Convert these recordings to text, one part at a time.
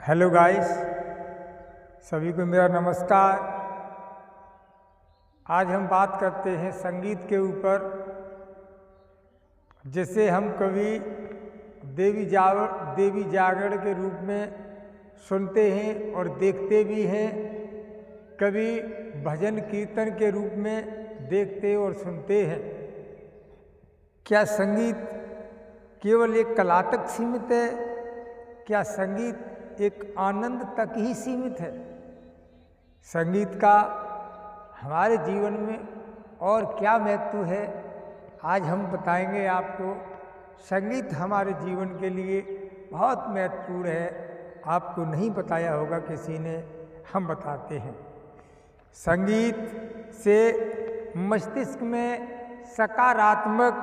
Hello guys, सभी को मेरा नमस्कार। आज हम बात करते हैं संगीत के ऊपर। जिसे हम कभी देवी जागरण के रूप में सुनते हैं और देखते भी हैं, कभी भजन कीर्तन के रूप में देखते और सुनते हैं। क्या संगीत केवल एक कला तक सीमित है? क्या संगीत एक आनंद तक ही सीमित है? संगीत का हमारे जीवन में और क्या महत्व है, आज हम बताएंगे आपको। संगीत हमारे जीवन के लिए बहुत महत्वपूर्ण है। आपको नहीं बताया होगा किसी ने, हम बताते हैं। संगीत से मस्तिष्क में सकारात्मक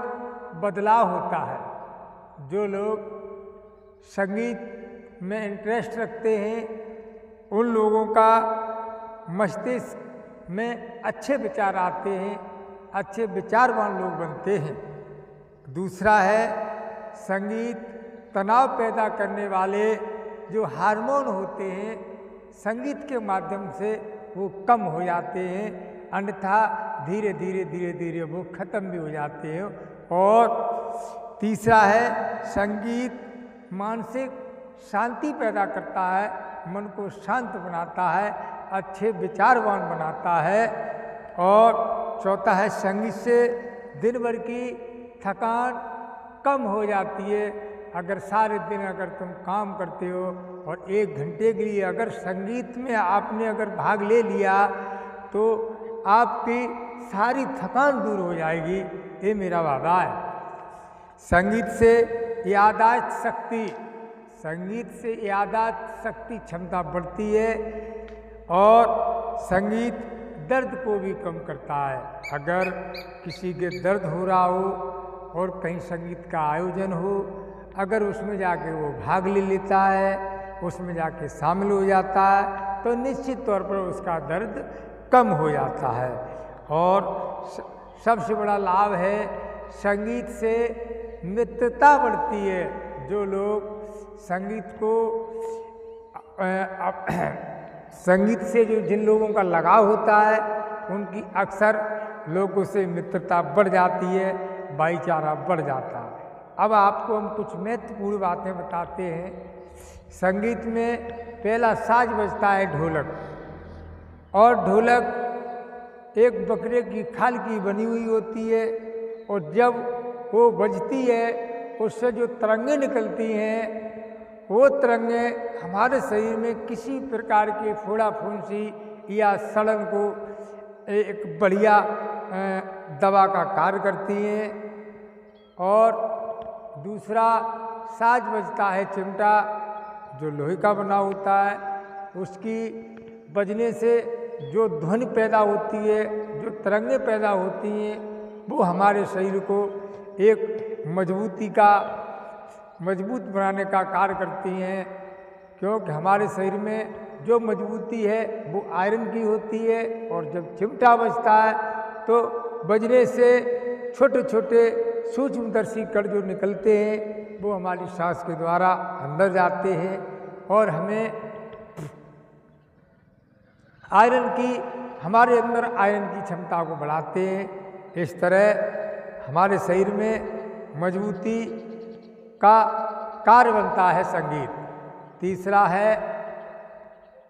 बदलाव होता है। जो लोग संगीत में इंटरेस्ट रखते हैं, उन लोगों का मस्तिष्क में अच्छे विचार आते हैं, अच्छे विचारवान लोग बनते हैं। दूसरा है, संगीत तनाव पैदा करने वाले जो हार्मोन होते हैं, संगीत के माध्यम से वो कम हो जाते हैं, अन्यथा धीरे धीरे वो खत्म भी हो जाते हैं। और तीसरा है, संगीत मानसिक शांति पैदा करता है, मन को शांत बनाता है, अच्छे विचारवान बनाता है। और चौथा है, संगीत से दिन भर की थकान कम हो जाती है। अगर सारे दिन अगर तुम काम करते हो और 1 घंटे के लिए अगर संगीत में आपने अगर भाग ले लिया, तो आपकी सारी थकान दूर हो जाएगी, ये मेरा वादा है। संगीत से यादाश्त शक्ति क्षमता बढ़ती है, और संगीत दर्द को भी कम करता है। अगर किसी के दर्द हो रहा हो और कहीं संगीत का आयोजन हो, अगर उसमें जाके वो भाग ले लेता है, उसमें जाके शामिल हो जाता है, तो निश्चित तौर पर उसका दर्द कम हो जाता है। और सबसे बड़ा लाभ है, संगीत से मित्रता बढ़ती है। जो लोग संगीत से जिन लोगों का लगाव होता है, उनकी अक्सर लोगों से मित्रता बढ़ जाती है, भाईचारा बढ़ जाता है। अब आपको हम कुछ महत्वपूर्ण बातें बताते हैं। संगीत में पहला साज बजता है ढोलक, और ढोलक एक बकरे की खाल की बनी हुई होती है, और जब वो बजती है, उससे जो तरंगें निकलती हैं, वो तरंगें हमारे शरीर में किसी प्रकार के फोड़ा फुंसी या सड़न को एक बढ़िया दवा का कार्य करती हैं। और दूसरा साज बजता है चिमटा, जो लोहे का बना होता है। उसकी बजने से जो ध्वनि पैदा होती है, जो तरंगें पैदा होती हैं, वो हमारे शरीर को एक मजबूत बनाने का कार्य करती हैं। क्योंकि हमारे शरीर में जो मजबूती है वो आयरन की होती है। और जब चिमटा बजता है, तो बजने से छोटे छोटे सूक्ष्मदर्शी कण जो निकलते हैं, वो हमारी सांस के द्वारा अंदर जाते हैं और हमें हमारे अंदर आयरन की क्षमता को बढ़ाते हैं। इस तरह हमारे शरीर में मजबूती का कार्य बनता है संगीत।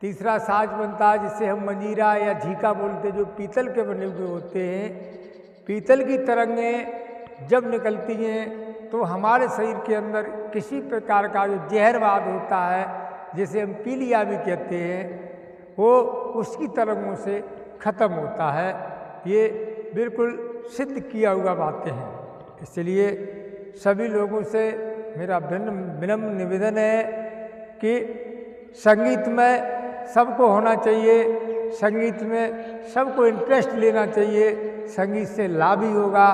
तीसरा साज बनता है, जिसे हम मंजीरा या झीका बोलते, जो पीतल के बने हुए होते हैं। पीतल की तरंगें जब निकलती हैं, तो हमारे शरीर के अंदर किसी प्रकार का जो जहरवाद होता है, जिसे हम पीलिया भी कहते हैं, वो उसकी तरंगों से खत्म होता है। ये बिल्कुल सिद्ध किया हुआ बातें हैं। इसलिए सभी लोगों से मेरा विनम्र निवेदन है कि संगीत में सबको होना चाहिए, संगीत में सबको इंटरेस्ट लेना चाहिए। संगीत से लाभ ही होगा,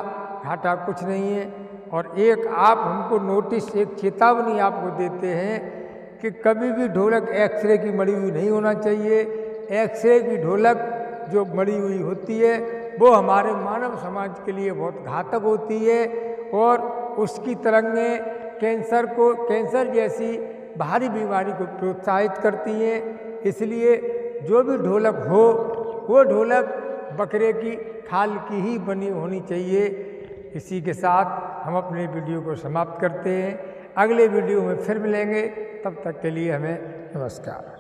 घाटा कुछ नहीं है। और एक आप हमको नोटिस, एक चेतावनी आपको देते हैं कि कभी भी ढोलक एक्सरे की मड़ी हुई नहीं होना चाहिए। एक्सरे की ढोलक जो मड़ी हुई होती है, वो हमारे मानव समाज के लिए बहुत घातक होती है। और उसकी तरंगें कैंसर जैसी भारी बीमारी को प्रोत्साहित करती हैं। इसलिए जो भी ढोलक हो वो ढोलक बकरे की खाल की ही बनी होनी चाहिए। इसी के साथ हम अपने वीडियो को समाप्त करते हैं। अगले वीडियो में फिर मिलेंगे, तब तक के लिए हमें नमस्कार।